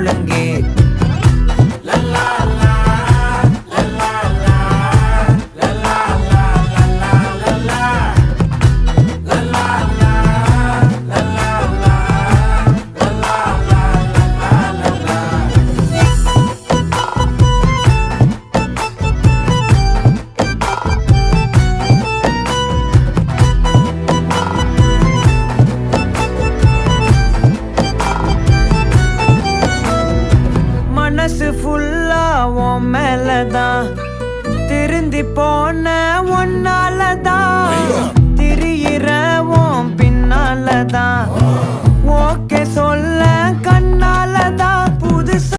முழங்கே மனசு ஃபுல்லா உன் மேலதான் திருந்தி போன ஒன்னாலதான் திரியிற உன் பின்னாலதான் ஓகே சொல்ல கண்ணாலதான்